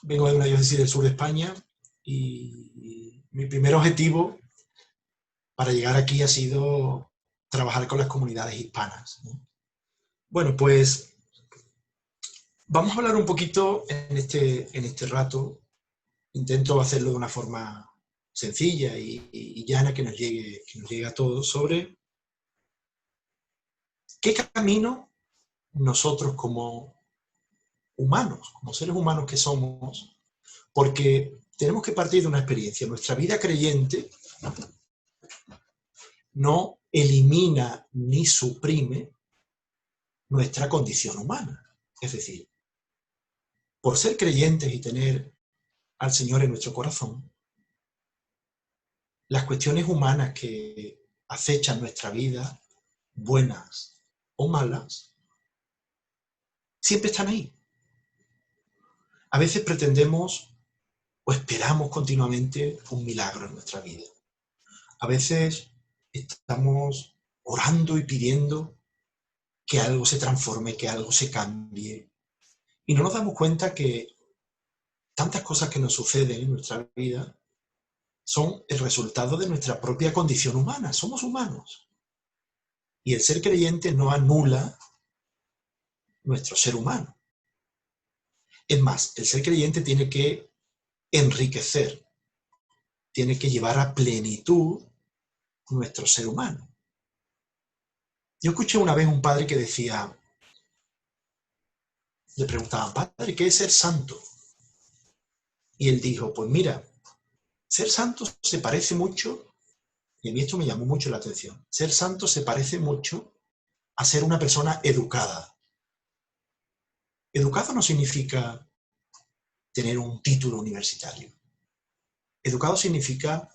vengo de una diócesis del sur de España y mi primer objetivo para llegar aquí ha sido trabajar con las comunidades hispanas, ¿no? Bueno, pues vamos a hablar un poquito en este rato. Intento hacerlo de una forma sencilla y llana que nos llegue a todos sobre qué camino nosotros como humanos, como seres humanos que somos, porque tenemos que partir de una experiencia. Nuestra vida creyente no elimina ni suprime nuestra condición humana. Es decir, por ser creyentes y tener al Señor en nuestro corazón, las cuestiones humanas que acechan nuestra vida, buenas o malas, siempre están ahí. A veces pretendemos o esperamos continuamente un milagro en nuestra vida. A veces estamos orando y pidiendo que algo se transforme, que algo se cambie. Y no nos damos cuenta que tantas cosas que nos suceden en nuestra vida son el resultado de nuestra propia condición humana. Somos humanos. Y el ser creyente no anula nuestro ser humano. Es más, el ser creyente tiene que enriquecer, tiene que llevar a plenitud nuestro ser humano. Yo escuché una vez un padre que decía, le preguntaban, padre, ¿qué es ser santo? Y él dijo, pues mira, ser santo se parece mucho, y a mí esto me llamó mucho la atención, ser santo se parece mucho a ser una persona educada. Educado no significa tener un título universitario. Educado significa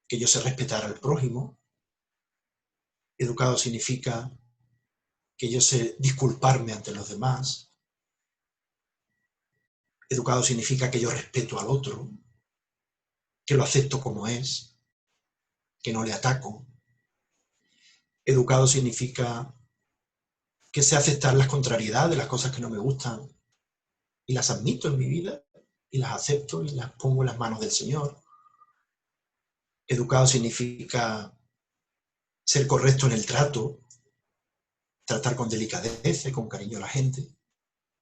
que yo sé respetar al prójimo. Educado significa que yo sé disculparme ante los demás. Educado significa que yo respeto al otro, que lo acepto como es, que no le ataco. Educado significa que sé aceptar las contrariedades, las cosas que no me gustan, y las admito en mi vida, y las acepto y las pongo en las manos del Señor. Educado significa ser correcto en el trato, tratar con delicadeza y con cariño a la gente.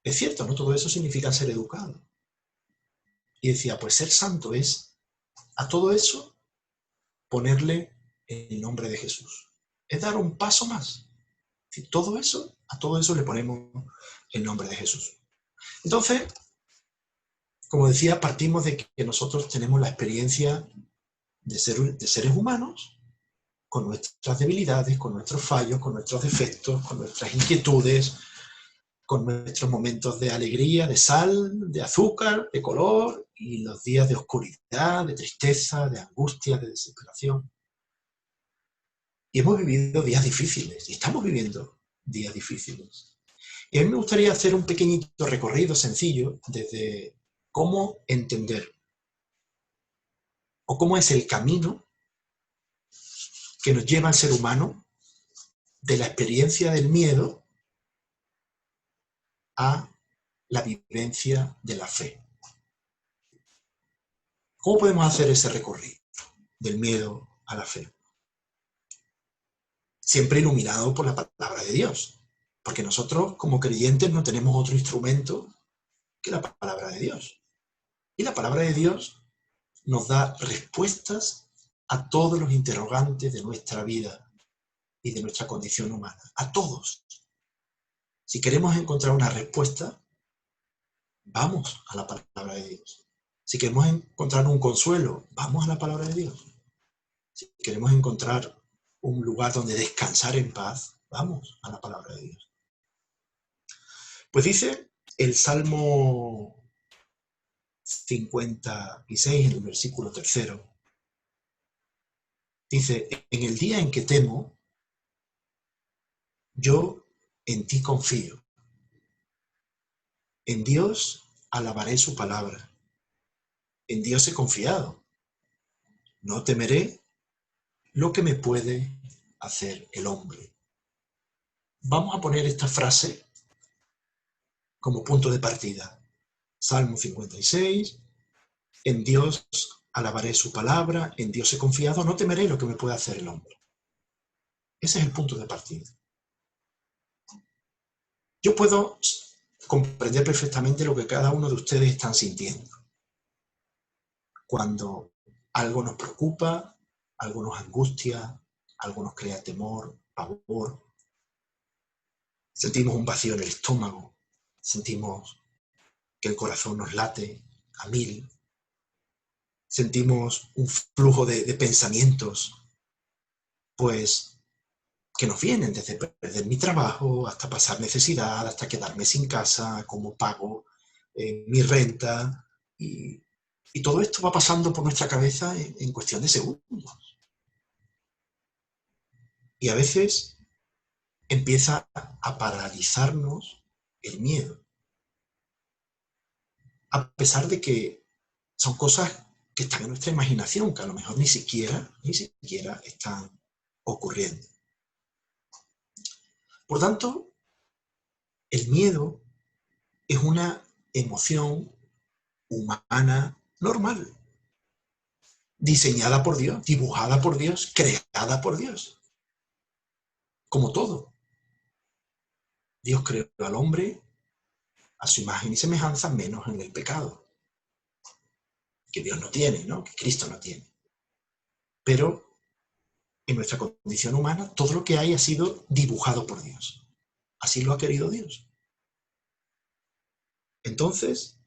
Es cierto, ¿no? Todo eso significa ser educado. Y decía, pues ser santo es a todo eso ponerle el nombre de Jesús. Es dar un paso más. Y todo eso, a todo eso le ponemos el nombre de Jesús. Entonces, como decía, partimos de que nosotros tenemos la experiencia de seres humanos con nuestras debilidades, con nuestros fallos, con nuestros defectos, con nuestras inquietudes, con nuestros momentos de alegría, de sal, de azúcar, de color, y los días de oscuridad, de tristeza, de angustia, de desesperación. Y hemos vivido días difíciles, y estamos viviendo días difíciles. Y a mí me gustaría hacer un pequeñito recorrido sencillo desde cómo entender o cómo es el camino que nos lleva al ser humano de la experiencia del miedo a la vivencia de la fe. ¿Cómo podemos hacer ese recorrido del miedo a la fe? Siempre iluminado por la palabra de Dios, porque nosotros como creyentes no tenemos otro instrumento que la palabra de Dios. Y la palabra de Dios nos da respuestas a todos los interrogantes de nuestra vida y de nuestra condición humana, a todos. Si queremos encontrar una respuesta, vamos a la palabra de Dios. Si queremos encontrar un consuelo, vamos a la palabra de Dios. Si queremos encontrar un lugar donde descansar en paz, vamos a la palabra de Dios. Pues dice el Salmo 56, en el versículo 3, dice, en el día en que temo, yo en ti confío. En Dios alabaré su palabra. En Dios he confiado. No temeré lo que me puede hacer el hombre. Vamos a poner esta frase como punto de partida. Salmo 56, en Dios alabaré su palabra, en Dios he confiado, no temeré lo que me pueda hacer el hombre. Ese es el punto de partida. Yo puedo comprender perfectamente lo que cada uno de ustedes están sintiendo. Cuando algo nos preocupa, algo nos angustia, algo nos crea temor, pavor, sentimos un vacío en el estómago, sentimos que el corazón nos late a 1000, sentimos un flujo de pensamientos, pues, que nos vienen desde perder mi trabajo, hasta pasar necesidad, hasta quedarme sin casa, cómo pago mi renta, y todo esto va pasando por nuestra cabeza en cuestión de segundos. Y a veces empieza a paralizarnos el miedo, a pesar de que son cosas que están en nuestra imaginación, que a lo mejor ni siquiera están ocurriendo. Por tanto, el miedo es una emoción humana normal, diseñada por Dios, dibujada por Dios, creada por Dios. Como todo. Dios creó al hombre a su imagen y semejanza, menos en el pecado, que Dios no tiene, ¿no? Que Cristo no tiene. Pero en nuestra condición humana, todo lo que hay ha sido dibujado por Dios. Así lo ha querido Dios. Entonces,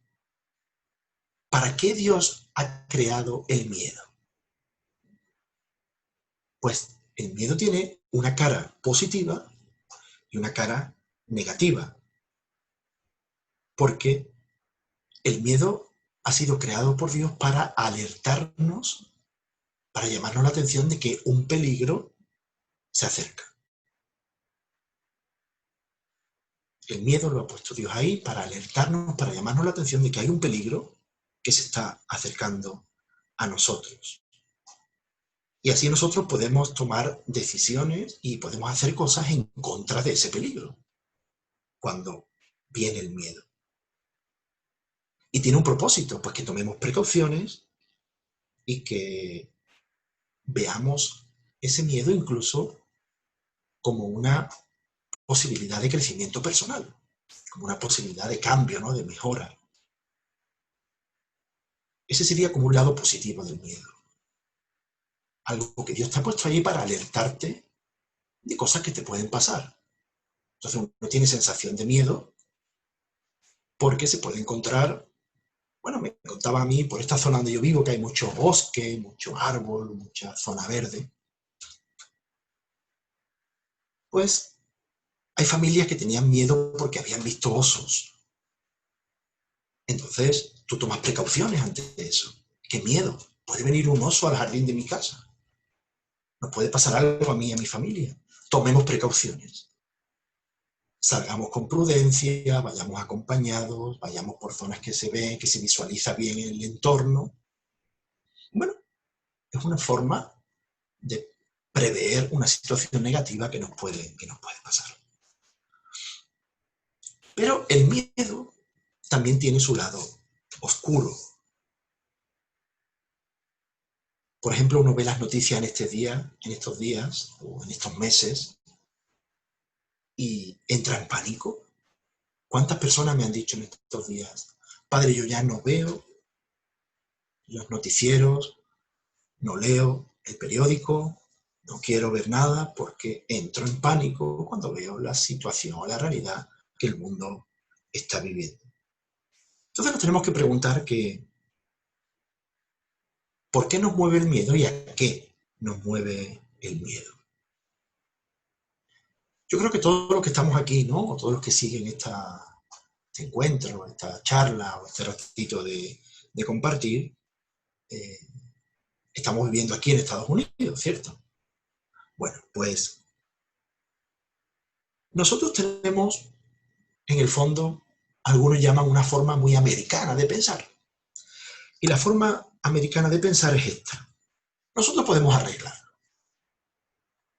¿para qué Dios ha creado el miedo? Pues el miedo tiene una cara positiva y una cara negativa, porque el miedo ha sido creado por Dios para alertarnos, para llamarnos la atención de que un peligro se acerca. El miedo lo ha puesto Dios ahí para alertarnos, para llamarnos la atención de que hay un peligro que se está acercando a nosotros. Y así nosotros podemos tomar decisiones y podemos hacer cosas en contra de ese peligro, cuando viene el miedo. Y tiene un propósito, pues que tomemos precauciones y que veamos ese miedo incluso como una posibilidad de crecimiento personal, como una posibilidad de cambio, ¿no? De mejora. Ese sería como un lado positivo del miedo. Algo que Dios te ha puesto ahí para alertarte de cosas que te pueden pasar. Entonces uno tiene sensación de miedo porque se puede encontrar, bueno, me contaba a mí, por esta zona donde yo vivo, que hay mucho bosque, mucho árbol, mucha zona verde, pues hay familias que tenían miedo porque habían visto osos. Entonces tú tomas precauciones ante eso. ¡Qué miedo! Puede venir un oso al jardín de mi casa. Nos puede pasar algo a mí y a mi familia. Tomemos precauciones. Salgamos con prudencia, vayamos acompañados, vayamos por zonas que se ven, que se visualiza bien el entorno. Bueno, es una forma de prever una situación negativa que nos puede pasar. Pero el miedo también tiene su lado oscuro. Por ejemplo, uno ve las noticias en estos días o en estos meses y entra en pánico. ¿Cuántas personas me han dicho en estos días: padre, yo ya no veo los noticieros, no leo el periódico, no quiero ver nada porque entro en pánico cuando veo la situación o la realidad que el mundo está viviendo? Entonces nos tenemos que preguntar que ¿por qué nos mueve el miedo y a qué nos mueve el miedo? Yo creo que todos los que estamos aquí, ¿no? O todos los que siguen este encuentro, esta charla o este ratito de compartir, estamos viviendo aquí en Estados Unidos, ¿cierto? Bueno, pues nosotros tenemos, en el fondo, algunos llaman una forma muy americana de pensar. Y la forma americana de pensar es esta: nosotros podemos arreglarlo.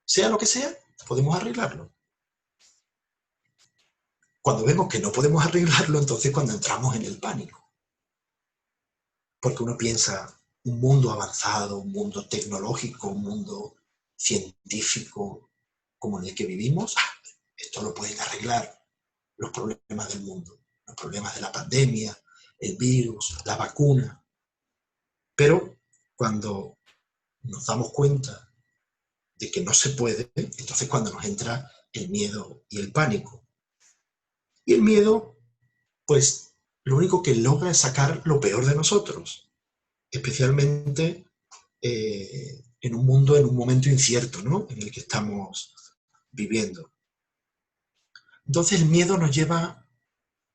Sea lo que sea, podemos arreglarlo. Cuando vemos que no podemos arreglarlo, entonces cuando entramos en el pánico. porque uno piensa un mundo avanzado, un mundo tecnológico, un mundo científico como en el que vivimos, esto lo pueden arreglar los problemas del mundo, los problemas de la pandemia, el virus, la vacuna. Pero cuando nos damos cuenta de que no se puede, entonces cuando nos entra el miedo y el pánico. Y el miedo, pues, lo único que logra es sacar lo peor de nosotros, especialmente en un mundo, en un momento incierto, ¿no? En el que estamos viviendo. Entonces el miedo nos lleva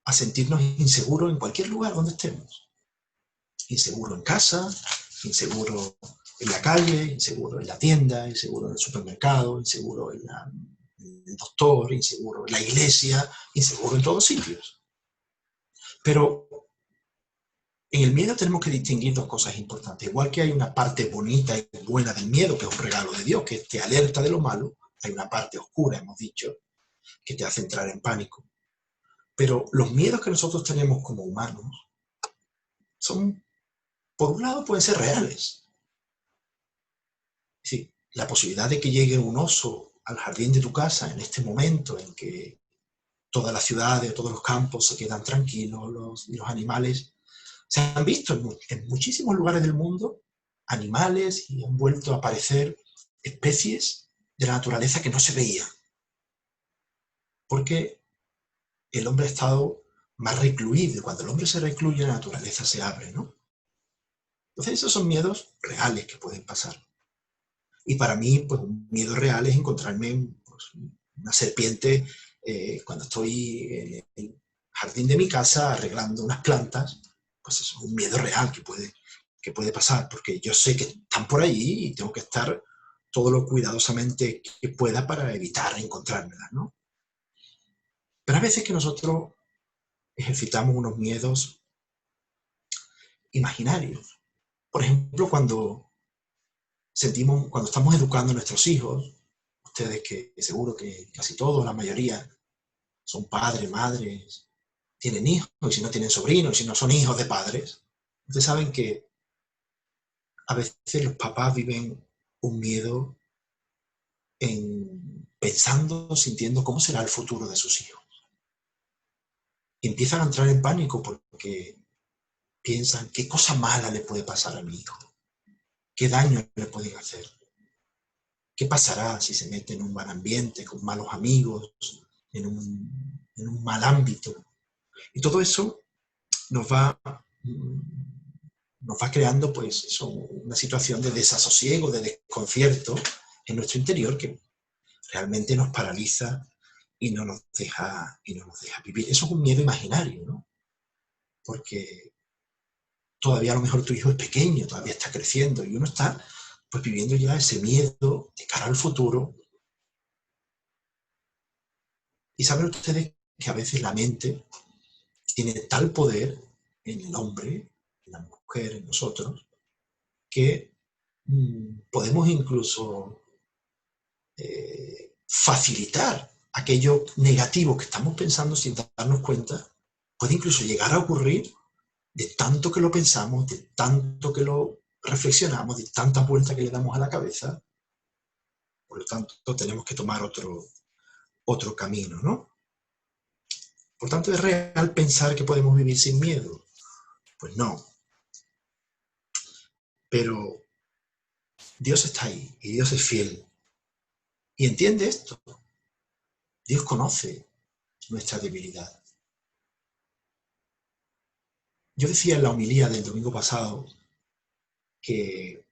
a sentirnos inseguros en cualquier lugar donde estemos. Inseguro en casa, inseguro en la calle, inseguro en la tienda, inseguro en el supermercado, inseguro en el doctor, inseguro en la iglesia, inseguro en todos sitios. Pero en el miedo tenemos que distinguir dos cosas importantes. Igual que hay una parte bonita y buena del miedo, que es un regalo de Dios, que te alerta de lo malo, hay una parte oscura, hemos dicho, que te hace entrar en pánico. Pero los miedos que nosotros tenemos como humanos son, por un lado, pueden ser reales. Es decir, la posibilidad de que llegue un oso al jardín de tu casa en este momento en que toda la ciudad o todos los campos se quedan tranquilos, los animales. Se han visto en muchísimos lugares del mundo animales y han vuelto a aparecer especies de la naturaleza que no se veían. Porque el hombre ha estado más recluido y cuando el hombre se recluye la naturaleza se abre, ¿no? Entonces esos son miedos reales que pueden pasar. Y para mí, pues un miedo real es encontrarme pues, una serpiente cuando estoy en el jardín de mi casa arreglando unas plantas, pues eso es un miedo real que puede pasar, porque yo sé que están por ahí y tengo que estar todo lo cuidadosamente que pueda para evitar encontrármelas, ¿no? Pero a veces que nosotros ejercitamos unos miedos imaginarios. Por ejemplo, cuando estamos educando a nuestros hijos, ustedes que seguro que casi todos, la mayoría, son padres, madres, tienen hijos, y si no tienen sobrinos, y si no son hijos de padres, ustedes saben que a veces los papás viven un miedo pensando, sintiendo cómo será el futuro de sus hijos. Y empiezan a entrar en pánico porque piensan qué cosa mala le puede pasar a mi hijo, qué daño le pueden hacer, qué pasará si se mete en un mal ambiente, con malos amigos, en un mal ámbito. Y todo eso nos va, nos va creando pues eso, una situación de desasosiego, de desconcierto en nuestro interior que realmente nos paraliza y no nos deja vivir. Eso es un miedo imaginario, ¿no? Porque todavía a lo mejor tu hijo es pequeño, todavía está creciendo y uno está pues viviendo ya ese miedo de cara al futuro. Y saben ustedes que a veces la mente tiene tal poder en el hombre, en la mujer, en nosotros, que podemos incluso facilitar aquello negativo que estamos pensando sin darnos cuenta, puede incluso llegar a ocurrir de tanto que lo pensamos, de tanto que lo reflexionamos, de tantas vueltas que le damos a la cabeza. Por lo tanto, tenemos que tomar otro camino, ¿no? Por tanto, ¿es real pensar que podemos vivir sin miedo? Pues no. Pero Dios está ahí y Dios es fiel. Y entiende esto. Dios conoce nuestra debilidad. Yo decía en la homilía del domingo pasado que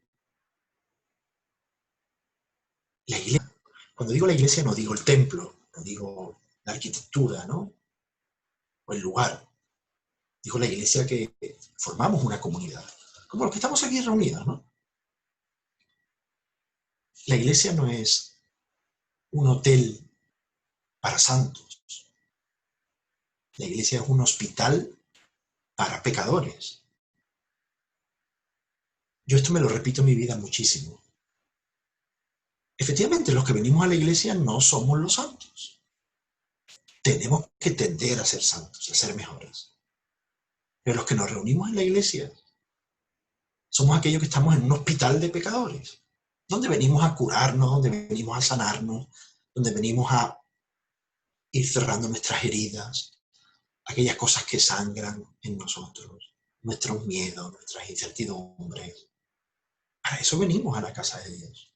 la iglesia, cuando digo la iglesia no digo el templo, no digo la arquitectura, ¿no? O el lugar. Digo la iglesia que formamos una comunidad, como los que estamos aquí reunidos, ¿no? La iglesia no es un hotel para santos. La iglesia es un hospital para pecadores. Yo esto me lo repito en mi vida muchísimo. Efectivamente, los que venimos a la iglesia no somos los santos. Tenemos que tender a ser santos, a ser mejores. Pero los que nos reunimos en la iglesia Somos aquellos que estamos en un hospital de pecadores, donde venimos a curarnos, donde venimos a sanarnos, donde venimos a ir cerrando nuestras heridas, aquellas cosas que sangran en nosotros, nuestros miedos, nuestras incertidumbres. Para eso venimos a la casa de Dios.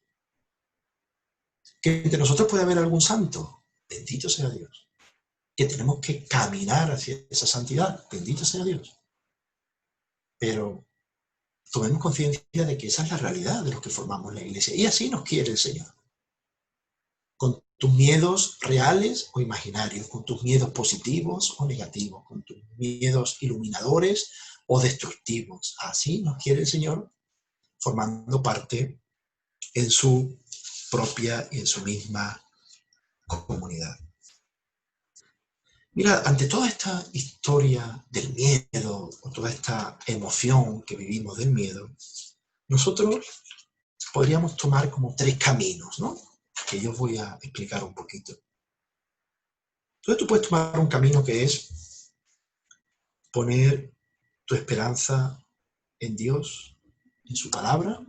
Que entre nosotros puede haber algún santo, bendito sea Dios. Que tenemos que caminar hacia esa santidad, bendito sea Dios. Pero tomemos conciencia de que esa es la realidad de los que formamos la iglesia. Y así nos quiere el Señor. Con tus miedos reales o imaginarios, con tus miedos positivos o negativos, con tus miedos iluminadores o destructivos. Así nos quiere el Señor, formando parte en su propia y en su misma comunidad. Mira, ante toda esta historia del miedo, o toda esta emoción que vivimos del miedo, nosotros podríamos tomar como 3 caminos, ¿no? Que yo voy a explicar un poquito. Entonces tú puedes tomar un camino que es poner tu esperanza en Dios, en su palabra,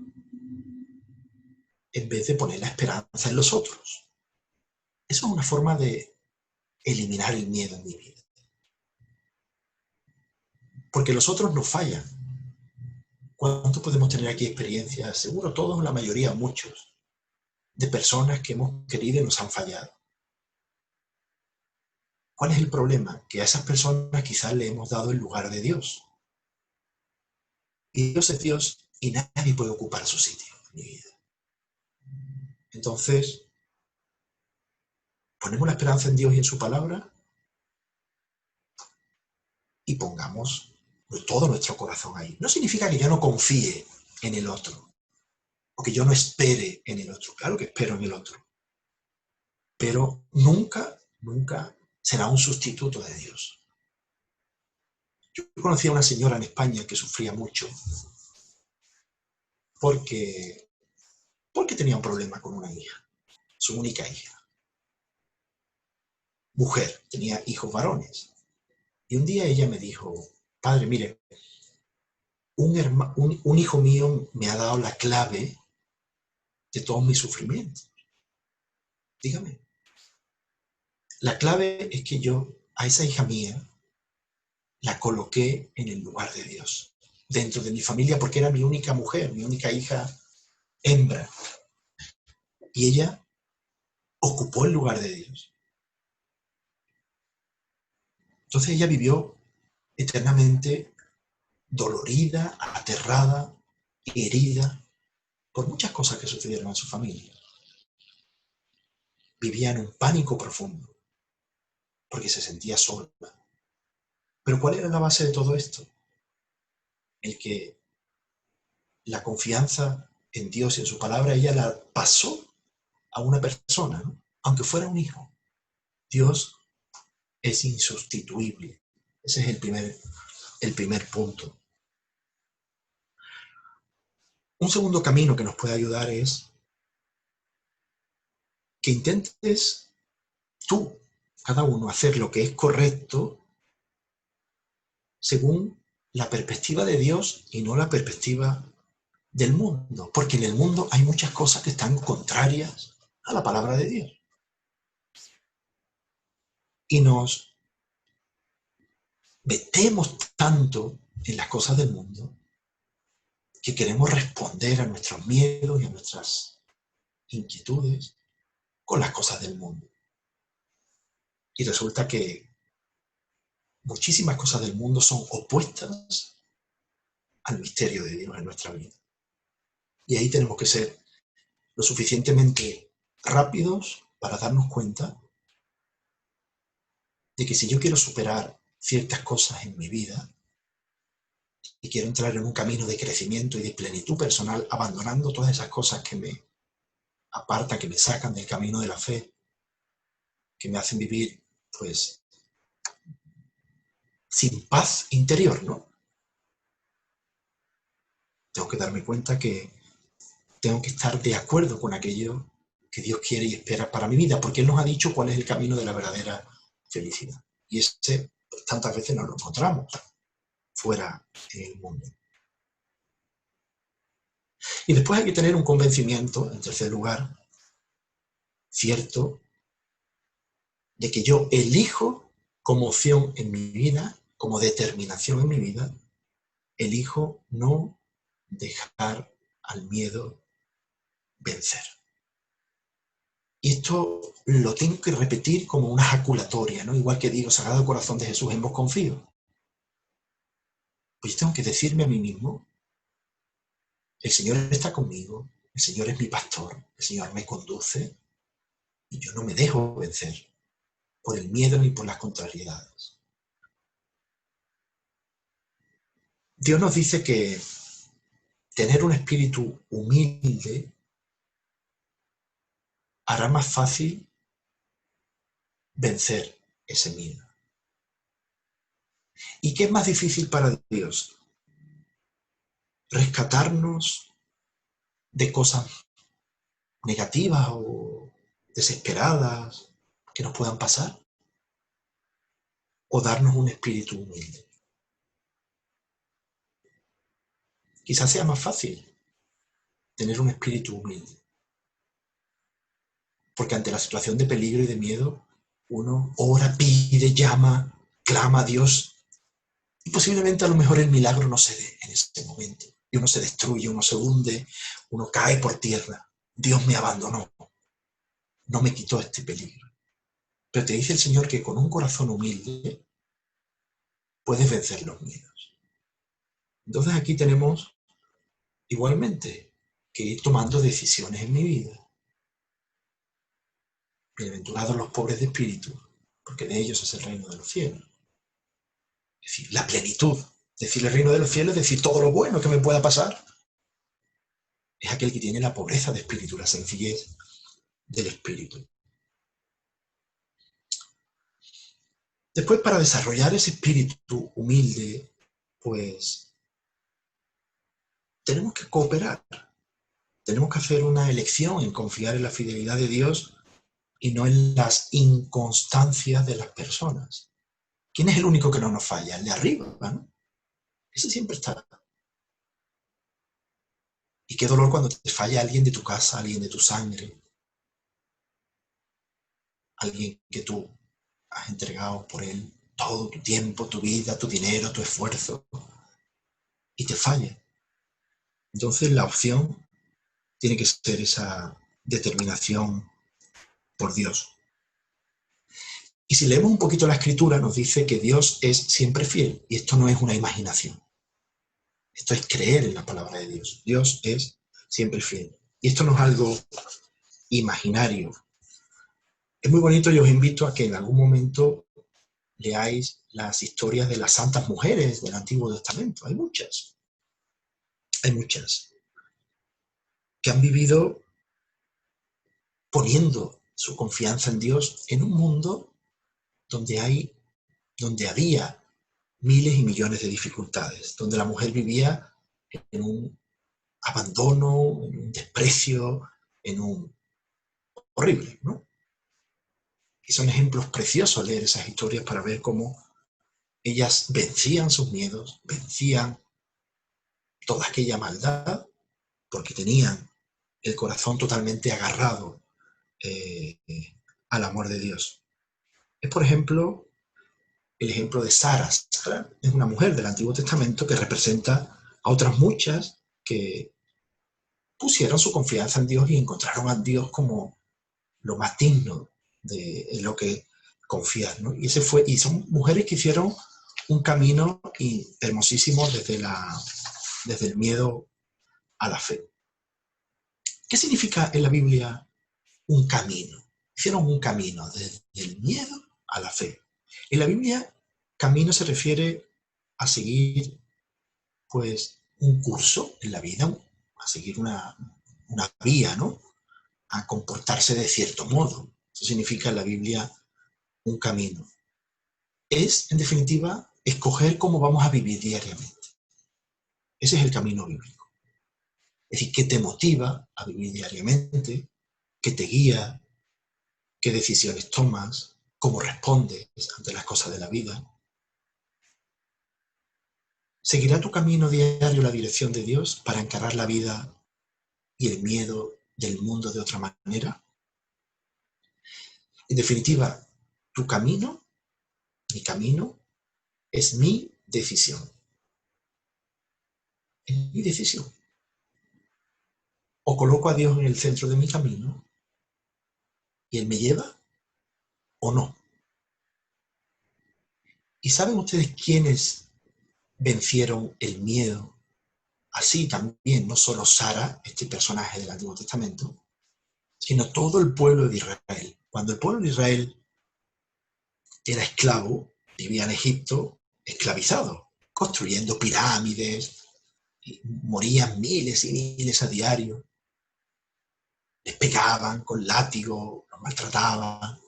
en vez de poner la esperanza en los otros. Eso es una forma de eliminar el miedo en mi vida. Porque los otros nos fallan. ¿Cuántos podemos tener aquí experiencias? Seguro todos, la mayoría, muchos, de personas que hemos querido y nos han fallado. ¿Cuál es el problema? Que a esas personas quizás le hemos dado el lugar de Dios. Y Dios es Dios y nadie puede ocupar su sitio en mi vida. Entonces, ponemos la esperanza en Dios y en su palabra y pongamos todo nuestro corazón ahí. No significa que yo no confíe en el otro o que yo no espere en el otro. Claro que espero en el otro. Pero nunca, nunca será un sustituto de Dios. Yo conocí a una señora en España que sufría mucho porque tenía un problema con una hija, su única hija. Mujer, tenía hijos varones. Y un día ella me dijo, padre, mire, un hijo mío me ha dado la clave de todos mis sufrimientos. Dígame. La clave es que yo a esa hija mía la coloqué en el lugar de Dios, dentro de mi familia, porque era mi única mujer, mi única hija hembra. Y ella ocupó el lugar de Dios. Entonces ella vivió eternamente dolorida, aterrada, herida por muchas cosas que sucedieron en su familia. Vivía en un pánico profundo porque se sentía sola. Pero ¿cuál era la base de todo esto? El que la confianza en Dios y en su palabra ella la pasó a una persona, ¿no? Aunque fuera un hijo. Dios es insustituible. Ese es el primer punto. Un segundo camino que nos puede ayudar es que intentes tú, cada uno, hacer lo que es correcto según la perspectiva de Dios y no la perspectiva del mundo. Porque en el mundo hay muchas cosas que están contrarias a la palabra de Dios. Y nos metemos tanto en las cosas del mundo que queremos responder a nuestros miedos y a nuestras inquietudes con las cosas del mundo. Y resulta que muchísimas cosas del mundo son opuestas al misterio de Dios en nuestra vida. Y ahí tenemos que ser lo suficientemente rápidos para darnos cuenta de que si yo quiero superar ciertas cosas en mi vida y quiero entrar en un camino de crecimiento y de plenitud personal, abandonando todas esas cosas que me apartan, que me sacan del camino de la fe, que me hacen vivir, pues, sin paz interior, ¿no? Tengo que darme cuenta que tengo que estar de acuerdo con aquello que Dios quiere y espera para mi vida, porque Él nos ha dicho cuál es el camino de la verdadera felicidad. Y ese, pues, tantas veces no lo encontramos fuera en el mundo. Y después hay que tener un convencimiento, en tercer lugar, cierto, de que yo elijo como opción en mi vida, como determinación en mi vida, elijo no dejar al miedo vencer. Y esto lo tengo que repetir como una ejaculatoria, ¿no? Igual que digo, Sagrado Corazón de Jesús, en vos confío. Pues yo tengo que decirme a mí mismo, el Señor está conmigo, el Señor es mi pastor, el Señor me conduce y yo no me dejo vencer por el miedo ni por las contrariedades. Dios nos dice que tener un espíritu humilde hará más fácil vencer ese miedo. ¿Y qué es más difícil para Dios? Rescatarnos de cosas negativas o desesperadas que nos puedan pasar, o darnos un espíritu humilde. Quizás sea más fácil tener un espíritu humilde, porque ante la situación de peligro y de miedo, uno ora, pide, llama, clama a Dios, y posiblemente a lo mejor el milagro no se dé en ese momento, y uno se destruye, uno se hunde, uno cae por tierra. Dios me abandonó, no me quitó este peligro. Pero te dice el Señor que con un corazón humilde puedes vencer los miedos. Entonces aquí tenemos igualmente que ir tomando decisiones en mi vida. Bienaventurados los pobres de espíritu, porque de ellos es el reino de los cielos. Es decir, la plenitud. Decir el reino de los cielos es decir todo lo bueno que me pueda pasar. Es aquel que tiene la pobreza de espíritu, la sencillez del espíritu. Después, para desarrollar ese espíritu humilde, pues tenemos que cooperar. Tenemos que hacer una elección en confiar en la fidelidad de Dios y no en las inconstancias de las personas. ¿Quién es el único que no nos falla? El de arriba, ¿no? Ese siempre está. Y qué dolor cuando te falla alguien de tu casa, alguien de tu sangre, alguien que tú has entregado por él todo tu tiempo, tu vida, tu dinero, tu esfuerzo, y te falla. Entonces la opción tiene que ser esa determinación por Dios. Y si leemos un poquito la Escritura, nos dice que Dios es siempre fiel, y esto no es una imaginación. Esto es creer en la palabra de Dios. Dios es siempre fiel. Y esto no es algo imaginario. Es muy bonito y os invito a que en algún momento leáis las historias de las santas mujeres del Antiguo Testamento. Hay muchas, que han vivido poniendo su confianza en Dios en un mundo donde había miles y millones de dificultades, donde la mujer vivía en un abandono, en un desprecio, en un horrible, ¿no? Y son ejemplos preciosos leer esas historias para ver cómo ellas vencían sus miedos, vencían toda aquella maldad, porque tenían el corazón totalmente agarrado al amor de Dios. Es, por ejemplo, el ejemplo de Sara. Sara es una mujer del Antiguo Testamento que representa a otras muchas que pusieron su confianza en Dios y encontraron a Dios como lo más digno de lo que confías, ¿no? Y son mujeres que hicieron un camino hermosísimo desde el miedo a la fe. ¿Qué significa en la Biblia un camino? Hicieron un camino desde el miedo a la fe. En la Biblia, camino se refiere a seguir, pues, un curso en la vida, a seguir una vía, ¿no? A comportarse de cierto modo. Eso significa en la Biblia un camino. Es, en definitiva, escoger cómo vamos a vivir diariamente. Ese es el camino bíblico. Es decir, qué te motiva a vivir diariamente, qué te guía, qué decisiones tomas, cómo respondes ante las cosas de la vida. ¿Seguirá tu camino diario la dirección de Dios para encarar la vida y el miedo del mundo de otra manera? En definitiva, tu camino, mi camino, es mi decisión. Es mi decisión. O coloco a Dios en el centro de mi camino y Él me lleva o no. ¿Y saben ustedes quiénes vencieron el miedo? Así también, no solo Sara, este personaje del Antiguo Testamento, sino todo el pueblo de Israel. Cuando el pueblo de Israel era esclavo, vivía en Egipto esclavizado, construyendo pirámides, y morían miles y miles a diario, les pegaban con látigo, los maltrataban.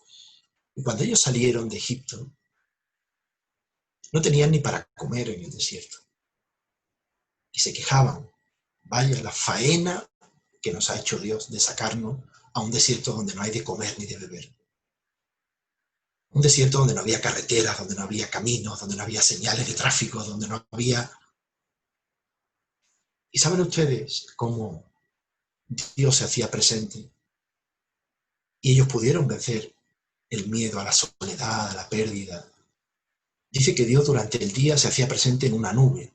Y cuando ellos salieron de Egipto, no tenían ni para comer en el desierto. Y se quejaban, vaya la faena que nos ha hecho Dios de sacarnos a un desierto donde no hay de comer ni de beber. Un desierto donde no había carreteras, donde no había caminos, donde no había señales de tráfico, donde no había... ¿Y saben ustedes cómo Dios se hacía presente? Y ellos pudieron vencer el miedo a la soledad, a la pérdida. Dice que Dios durante el día se hacía presente en una nube.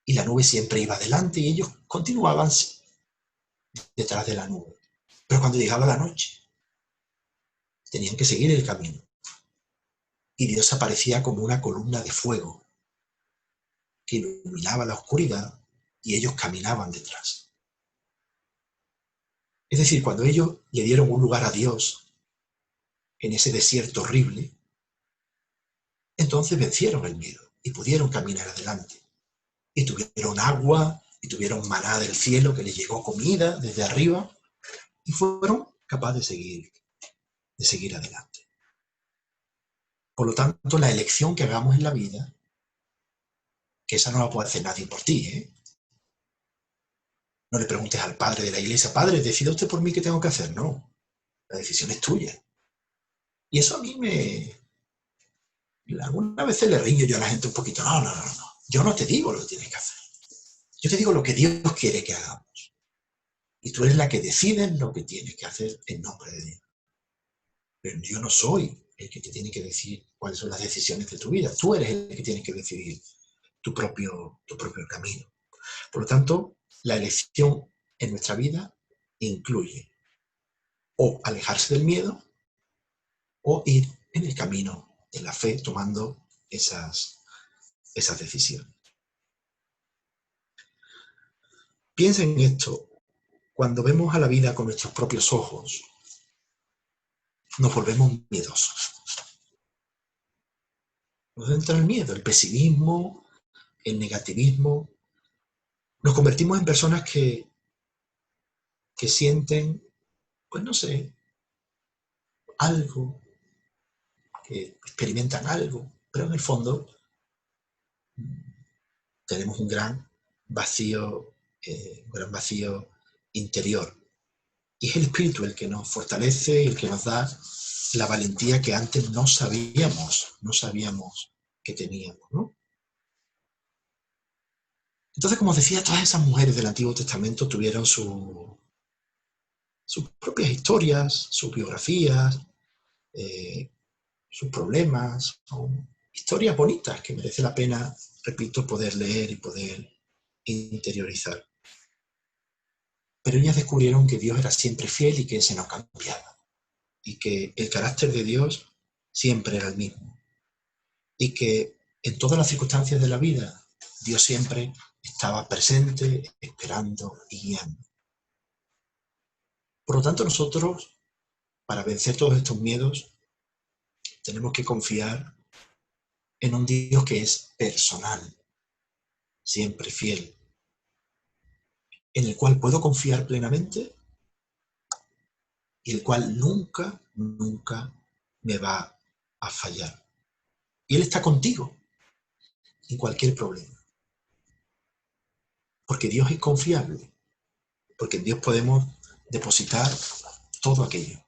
Y la nube siempre iba adelante y ellos continuaban detrás de la nube. Pero cuando llegaba la noche, tenían que seguir el camino. Y Dios aparecía como una columna de fuego que iluminaba la oscuridad y ellos caminaban detrás. Es decir, cuando ellos le dieron un lugar a Dios en ese desierto horrible, entonces vencieron el miedo y pudieron caminar adelante. Y tuvieron agua, y tuvieron maná del cielo que les llegó comida desde arriba, y fueron capaces de seguir adelante. Por lo tanto, la elección que hagamos en la vida, que esa no la puede hacer nadie por ti, ¿eh? No le preguntes al padre de la iglesia, padre, ¿decide usted por mí qué tengo que hacer? No, la decisión es tuya. Y eso a mí algunas veces le riño yo a la gente un poquito. No. Yo no te digo lo que tienes que hacer. Yo te digo lo que Dios quiere que hagamos. Y tú eres la que decides lo que tienes que hacer en nombre de Dios. Pero yo no soy el que te tiene que decir cuáles son las decisiones de tu vida. Tú eres el que tienes que decidir tu propio camino. Por lo tanto, la elección en nuestra vida incluye o alejarse del miedo o ir en el camino de la fe tomando esas decisiones. Piensa en esto. Cuando vemos a la vida con nuestros propios ojos, nos volvemos miedosos. Nos entra el miedo, el pesimismo, el negativismo. Nos convertimos en personas que sienten, pues no sé, algo, que experimentan algo, pero en el fondo tenemos un gran vacío interior. Y es el Espíritu el que nos fortalece, el que nos da la valentía que antes no sabíamos que teníamos, ¿no? Entonces, como os decía, todas esas mujeres del Antiguo Testamento tuvieron sus propias historias, sus biografías, sus problemas. Son historias bonitas que merece la pena, repito, poder leer y poder interiorizar. Pero ellas descubrieron que Dios era siempre fiel y que ese no cambiaba. Y que el carácter de Dios siempre era el mismo. Y que en todas las circunstancias de la vida, Dios siempre estaba presente, esperando y guiando. Por lo tanto, nosotros, para vencer todos estos miedos, tenemos que confiar en un Dios que es personal, siempre fiel, en el cual puedo confiar plenamente y el cual nunca me va a fallar. Y Él está contigo en cualquier problema. Porque Dios es confiable. Porque en Dios podemos depositar todo aquello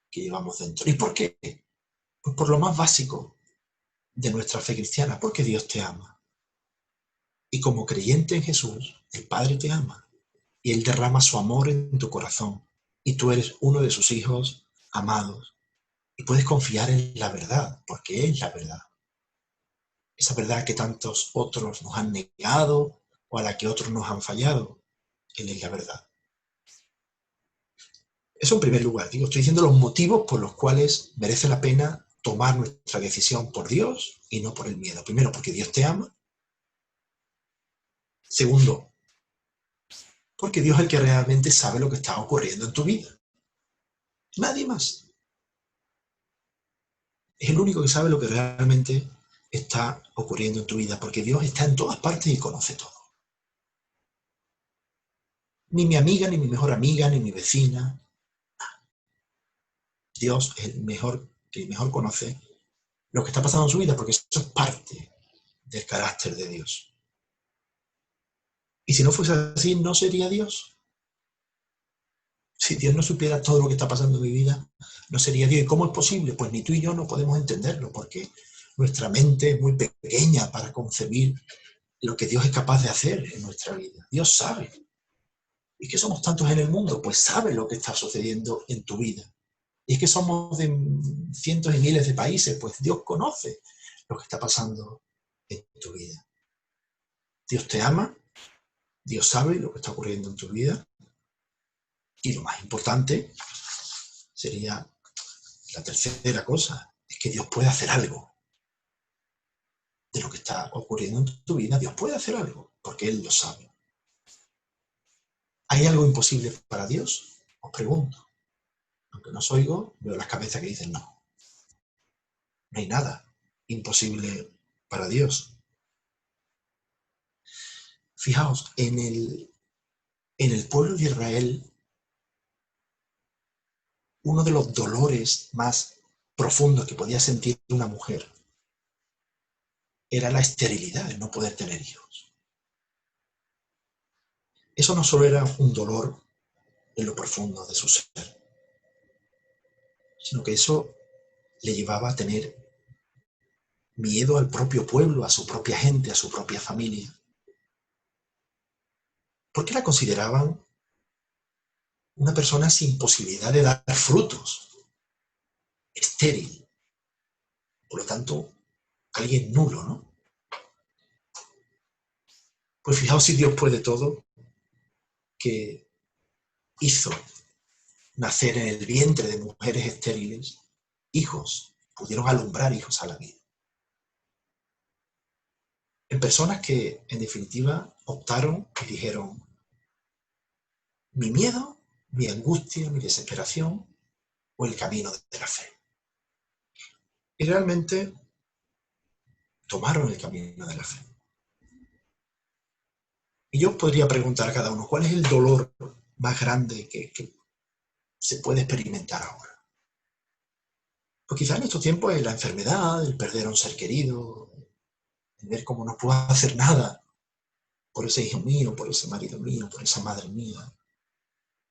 que llevamos dentro. ¿Y por qué? Pues por lo más básico de nuestra fe cristiana, porque Dios te ama. Y como creyente en Jesús, el Padre te ama. y Él derrama su amor en tu corazón y tú eres uno de sus hijos amados y puedes confiar en la verdad, porque es la verdad. Esa verdad que tantos otros nos han negado o a la que otros nos han fallado. Él es la verdad. Eso en primer lugar, digo, estoy diciendo los motivos por los cuales merece la pena tomar nuestra decisión por Dios y no por el miedo. Primero, porque Dios te ama. Segundo, porque Dios es el que realmente sabe lo que está ocurriendo en tu vida. Nadie más. Es el único que sabe lo que realmente está ocurriendo en tu vida, porque Dios está en todas partes y conoce todo. Ni mi amiga, ni mi mejor amiga, ni mi vecina. Dios es el mejor conoce lo que está pasando en su vida, porque eso es parte del carácter de Dios. Y si no fuese así, no sería Dios. Si Dios no supiera todo lo que está pasando en mi vida, no sería Dios. ¿Y cómo es posible? Pues ni tú y yo no podemos entenderlo, porque nuestra mente es muy pequeña para concebir lo que Dios es capaz de hacer en nuestra vida. Dios sabe. ¿Y que somos tantos en el mundo? Pues sabe lo que está sucediendo en tu vida. Y es que somos de cientos y miles de países, pues Dios conoce lo que está pasando en tu vida. Dios te ama, Dios sabe lo que está ocurriendo en tu vida. Y lo más importante sería la tercera cosa, es que Dios puede hacer algo de lo que está ocurriendo en tu vida. Dios puede hacer algo, porque Él lo sabe. ¿Hay algo imposible para Dios? Os pregunto. Aunque no os oigo, veo las cabezas que dicen no. No hay nada imposible para Dios. Fijaos, en el pueblo de Israel, uno de los dolores más profundos que podía sentir una mujer era la esterilidad, el no poder tener hijos. Eso no solo era un dolor en lo profundo de su ser, sino que eso le llevaba a tener miedo al propio pueblo, a su propia gente, a su propia familia. Porque la consideraban una persona sin posibilidad de dar frutos, estéril, por lo tanto, alguien nulo, ¿no? Pues fijaos si Dios puede todo, que hizo nacer en el vientre de mujeres estériles hijos, pudieron alumbrar hijos a la vida. En personas que, en definitiva, optaron y dijeron, mi miedo, mi angustia, mi desesperación o el camino de la fe. Y realmente tomaron el camino de la fe. Y yo podría preguntar a cada uno, ¿cuál es el dolor más grande que se puede experimentar ahora? Pues quizá en estos tiempos es la enfermedad, el perder a un ser querido, el ver cómo no puedo hacer nada por ese hijo mío, por ese marido mío, por esa madre mía,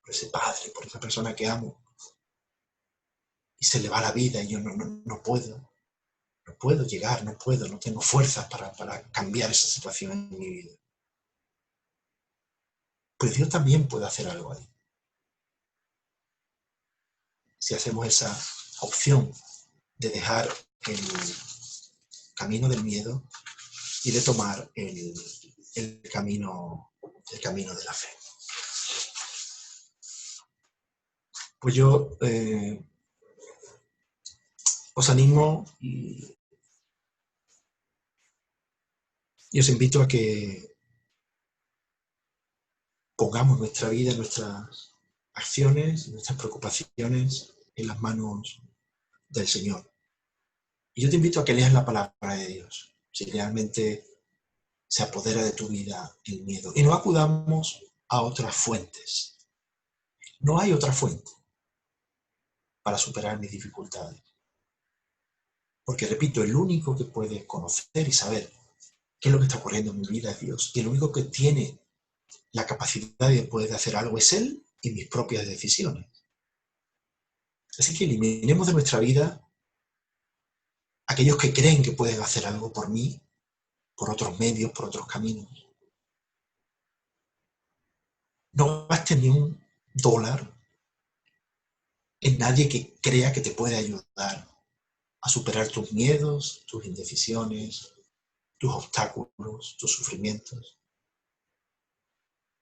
por ese padre, por esa persona que amo. Y se le va la vida y yo no puedo llegar, no tengo fuerzas para cambiar esa situación en mi vida. Pues Dios también puede hacer algo ahí. Si hacemos esa opción de dejar el camino del miedo y de tomar el camino de la fe. Pues yo os animo y os invito a que pongamos nuestra vida, nuestras acciones, nuestras preocupaciones en las manos del Señor. Y yo te invito a que leas la palabra de Dios, si realmente se apodera de tu vida el miedo. Y no acudamos a otras fuentes. No hay otra fuente para superar mis dificultades. Porque, repito, el único que puede conocer y saber qué es lo que está ocurriendo en mi vida es Dios. Y el único que tiene la capacidad de poder hacer algo es Él y mis propias decisiones. Así que eliminemos de nuestra vida aquellos que creen que pueden hacer algo por mí, por otros medios, por otros caminos. No gastes ni un dólar en nadie que crea que te puede ayudar a superar tus miedos, tus indecisiones, tus obstáculos, tus sufrimientos,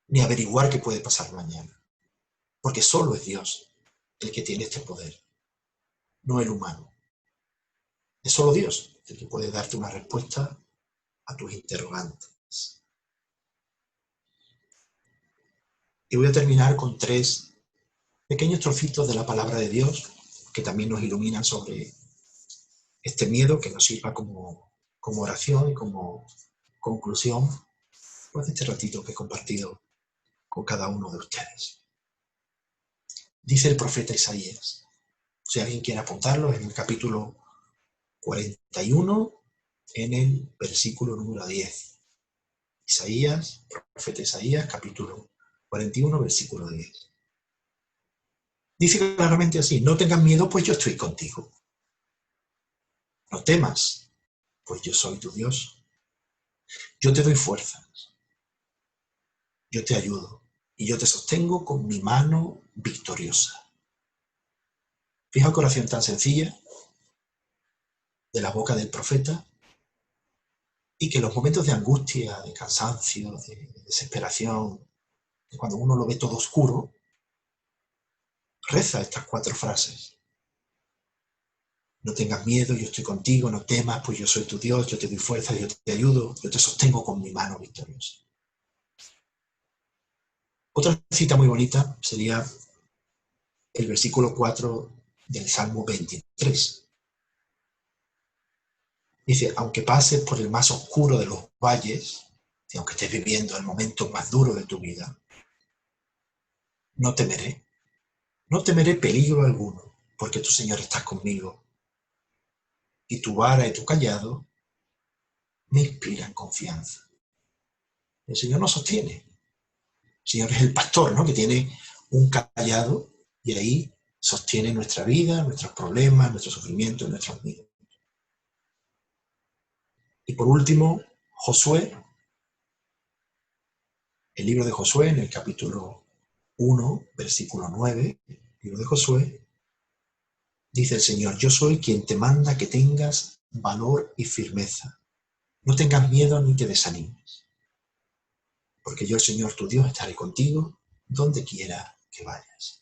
ni averiguar qué puede pasar mañana. Porque solo es Dios el que tiene este poder, no el humano. Es solo Dios el que puede darte una respuesta a tus interrogantes. Y voy a terminar con 3 pequeños trocitos de la palabra de Dios que también nos iluminan sobre este miedo, que nos sirva como oración y como conclusión pues, de este ratito que he compartido con cada uno de ustedes. Dice el profeta Isaías, si alguien quiere apuntarlo, en el capítulo 41, en el versículo número 10. Isaías, profeta Isaías, capítulo 41, versículo 10. Dice claramente así: no tengas miedo, pues yo estoy contigo. No temas, pues yo soy tu Dios. Yo te doy fuerzas, yo te ayudo y yo te sostengo con mi mano victoriosa. Fija qué oración tan sencilla de la boca del profeta, y que en los momentos de angustia, de cansancio, de desesperación, de cuando uno lo ve todo oscuro, reza estas 4 frases. No tengas miedo, yo estoy contigo, no temas, pues yo soy tu Dios, yo te doy fuerza, yo te ayudo, yo te sostengo con mi mano victoriosa. Otra cita muy bonita sería el versículo 4 del Salmo 23. Dice: aunque pases por el más oscuro de los valles, y aunque estés viviendo el momento más duro de tu vida, no temeré. No temeré peligro alguno, porque tu Señor está conmigo, y tu vara y tu callado me inspiran confianza. El Señor nos sostiene. El Señor es el pastor, ¿no?, que tiene un callado y ahí sostiene nuestra vida, nuestros problemas, nuestros sufrimientos, nuestros miedos. Y por último, Josué, el libro de Josué, en el capítulo 1, versículo 9, el libro de Josué, dice el Señor: yo soy quien te manda que tengas valor y firmeza. No tengas miedo ni te desanimes, porque yo, el Señor tu Dios, estaré contigo donde quiera que vayas.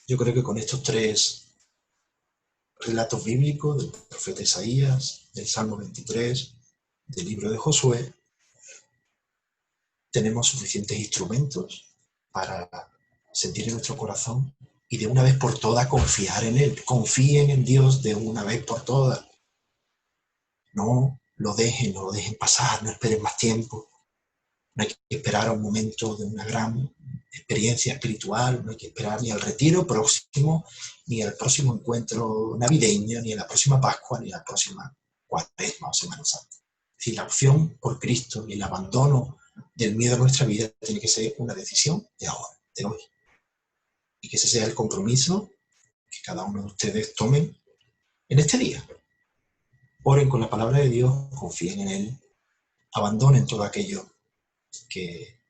Yo creo que con estos 3 relatos bíblicos del profeta Isaías, del Salmo 23, del libro de Josué, tenemos suficientes instrumentos para sentir en nuestro corazón y de una vez por todas confiar en Él. Confíen en Dios de una vez por todas. No lo dejen pasar, no esperen más tiempo. No hay que esperar a un momento de una gran experiencia espiritual, no hay que esperar ni al retiro próximo, ni al próximo encuentro navideño, ni a la próxima Pascua, ni a la próxima Cuaresma o Semana Santa. Es decir, la opción por Cristo y el abandono del miedo a nuestra vida tiene que ser una decisión de ahora, de hoy. Y que ese sea el compromiso que cada uno de ustedes tomen en este día. Oren con la palabra de Dios, confíen en Él, abandonen todo aquello que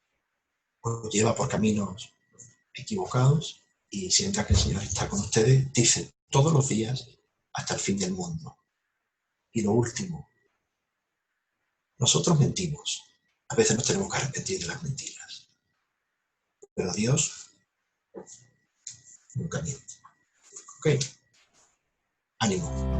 os lleva por caminos equivocados y sientan que el Señor está con ustedes, dice, todos los días hasta el fin del mundo. Y lo último, nosotros mentimos. A veces nos tenemos que arrepentir de las mentiras. Pero Dios nunca miente. ¿Ok? Ánimo.